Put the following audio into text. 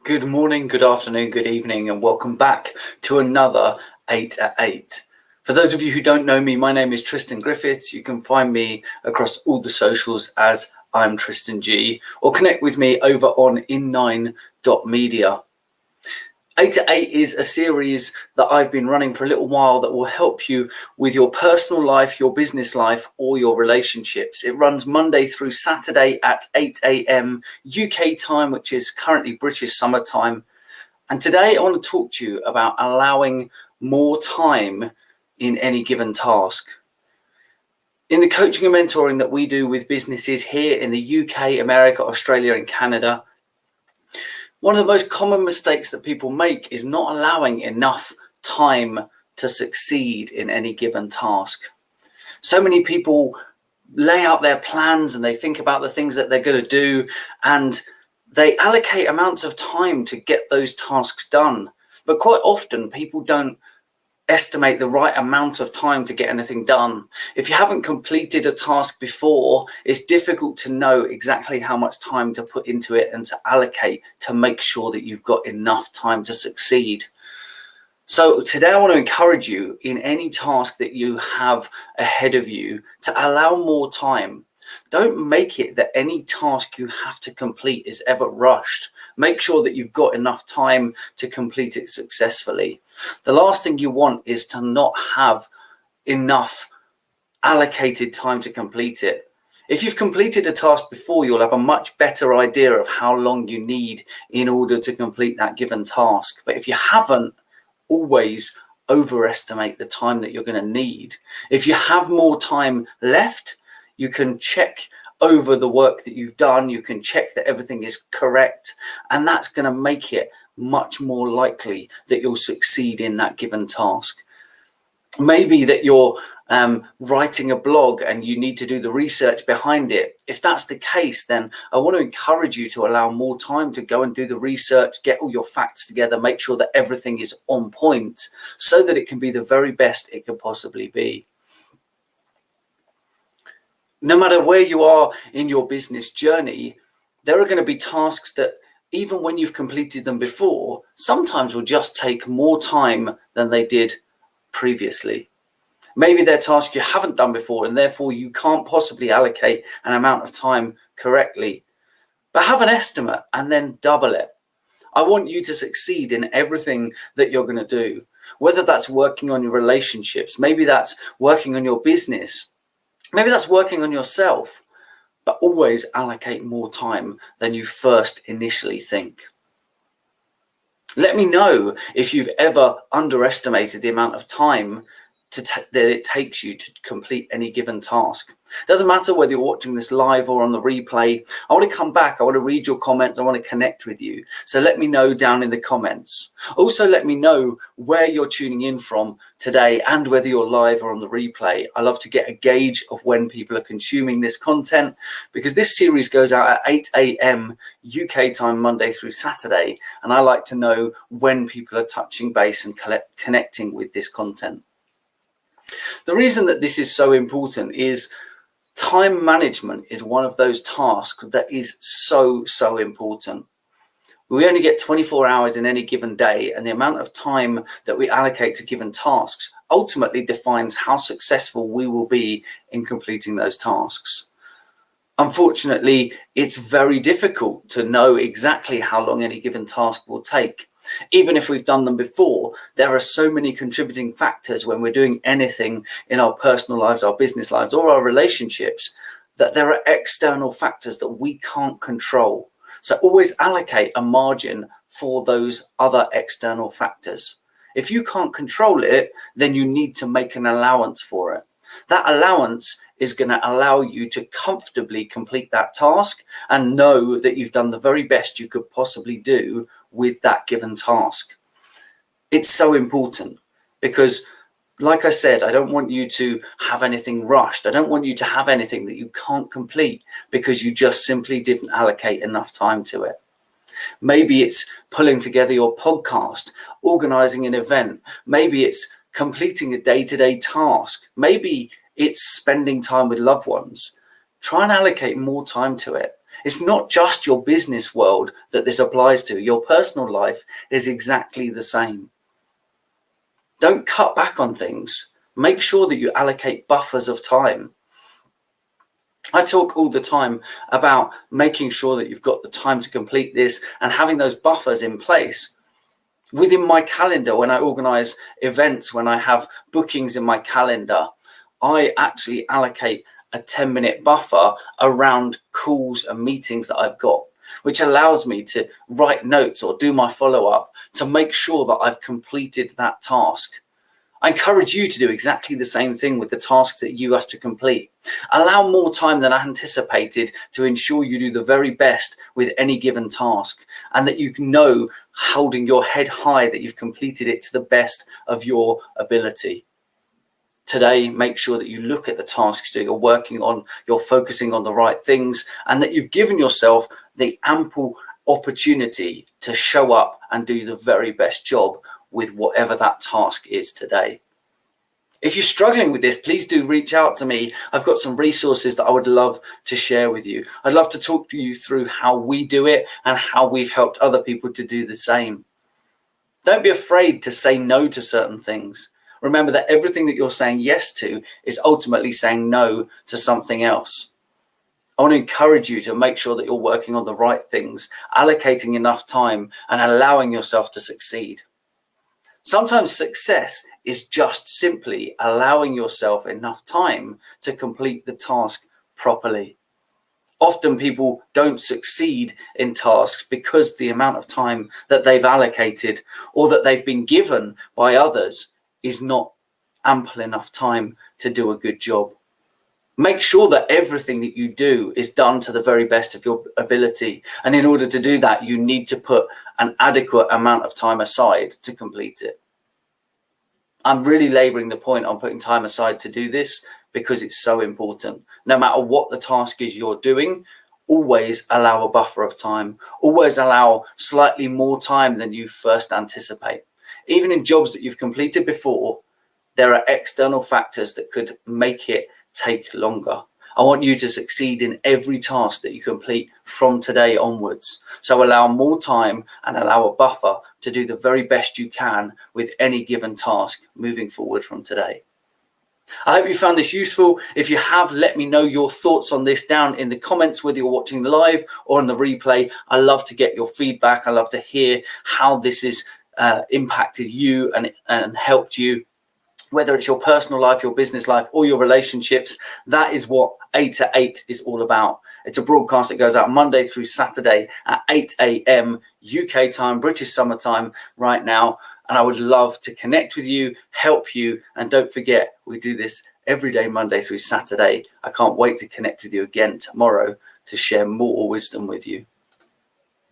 Good morning, good afternoon, good evening, and welcome back to another 8 at 8. For those of you who don't know me, my name is Tristan Griffiths. You can find me across all the socials as I'm Tristan G, or connect with me over on in9.media. 8 at 8 is a series that I've been running for a little while that will help you with your personal life, your business life, or your relationships. It runs Monday through Saturday at 8 a.m. UK time, which is currently British summer time. And today I want to talk to you about allowing more time in any given task. In the coaching and mentoring that we do with businesses here in the UK, America, Australia, and Canada, one of the most common mistakes that people make is not allowing enough time to succeed in any given task. So many people lay out their plans and they think about the things that they're going to do, and they allocate amounts of time to get those tasks done. But quite often people don't estimate the right amount of time to get anything done. If you haven't completed a task before, it's difficult to know exactly how much time to put into it and to allocate to make sure that you've got enough time to succeed. So today I want to encourage you in any task that you have ahead of you to allow more time. Don't make it that any task you have to complete is ever rushed. Make sure that you've got enough time to complete it successfully. The last thing you want is to not have enough allocated time to complete it. If you've completed a task before, you'll have a much better idea of how long you need in order to complete that given task. But if you haven't, always overestimate the time that you're going to need. If you have more time left, you can check over the work that you've done. You can check that everything is correct, and that's going to make it much more likely that you'll succeed in that given task. Maybe that you're writing a blog and you need to do the research behind it. If that's the case, then I want to encourage you to allow more time to go and do the research, get all your facts together, make sure that everything is on point so that it can be the very best it can possibly be. No matter where you are in your business journey, there are going to be tasks that even when you've completed them before, sometimes will just take more time than they did previously. Maybe they're tasks you haven't done before and therefore you can't possibly allocate an amount of time correctly. But have an estimate and then double it. I want you to succeed in everything that you're going to do, whether that's working on your relationships, maybe that's working on your business, maybe that's working on yourself, but always allocate more time than you first initially think. Let me know if you've ever underestimated the amount of time that it takes you to complete any given task. Doesn't matter whether you're watching this live or on the replay. I want to come back. I want to read your comments. I want to connect with you. So let me know down in the comments. Also, let me know where you're tuning in from today and whether you're live or on the replay. I love to get a gauge of when people are consuming this content, because this series goes out at 8 a.m. UK time, Monday through Saturday. And I like to know when people are touching base and connecting with this content. The reason that this is so important is time management is one of those tasks that is so important. We only get 24 hours in any given day, and the amount of time that we allocate to given tasks ultimately defines how successful we will be in completing those tasks. Unfortunately, it's very difficult to know exactly how long any given task will take. Even if we've done them before, there are so many contributing factors when we're doing anything in our personal lives, our business lives, or our relationships, that there are external factors that we can't control. So always allocate a margin for those other external factors. If you can't control it, then you need to make an allowance for it. That allowance is going to allow you to comfortably complete that task and know that you've done the very best you could possibly do with that given task. It's so important because, like I said, I don't want you to have anything rushed. I don't want you to have anything that you can't complete because you just simply didn't allocate enough time to it. Maybe it's pulling together your podcast, organizing an event. Maybe it's completing a day-to-day task. Maybe it's spending time with loved ones. Try and allocate more time to it. It's not just your business world that this applies to. Your personal life is exactly the same. Don't cut back on things. Make sure that you allocate buffers of time. I talk all the time about making sure that you've got the time to complete this and having those buffers in place. Within my calendar, when I organize events, when I have bookings in my calendar, I actually allocate a 10-minute buffer around calls and meetings that I've got, which allows me to write notes or do my follow-up to make sure that I've completed that task. I encourage you to do exactly the same thing with the tasks that you have to complete. Allow more time than anticipated to ensure you do the very best with any given task, and that you know, holding your head high, that you've completed it to the best of your ability. Today, make sure that you look at the tasks that you're working on, you're focusing on the right things, and that you've given yourself the ample opportunity to show up and do the very best job with whatever that task is today. If you're struggling with this, please do reach out to me. I've got some resources that I would love to share with you. I'd love to talk to you through how we do it and how we've helped other people to do the same. Don't be afraid to say no to certain things. Remember that everything that you're saying yes to is ultimately saying no to something else. I want to encourage you to make sure that you're working on the right things, allocating enough time and allowing yourself to succeed. Sometimes success is just simply allowing yourself enough time to complete the task properly. Often people don't succeed in tasks because the amount of time that they've allocated or that they've been given by others is not ample enough time to do a good job. Make sure that everything that you do is done to the very best of your ability. And in order to do that, you need to put an adequate amount of time aside to complete it. I'm really laboring the point on putting time aside to do this because it's so important. No matter what the task is you're doing, always allow a buffer of time. Always allow slightly more time than you first anticipate. Even in jobs that you've completed before, there are external factors that could make it take longer. I want you to succeed in every task that you complete from today onwards. So allow more time and allow a buffer to do the very best you can with any given task moving forward from today. I hope you found this useful. If you have, let me know your thoughts on this down in the comments, whether you're watching live or on the replay. I love to get your feedback. I love to hear how this has impacted you and helped you. Whether it's your personal life, your business life, or your relationships, that is what 8 to 8 is all about. It's a broadcast that goes out Monday through Saturday at 8 a.m. UK time, British summertime right now. And I would love to connect with you, help you. And don't forget, we do this every day, Monday through Saturday. I can't wait to connect with you again tomorrow to share more wisdom with you.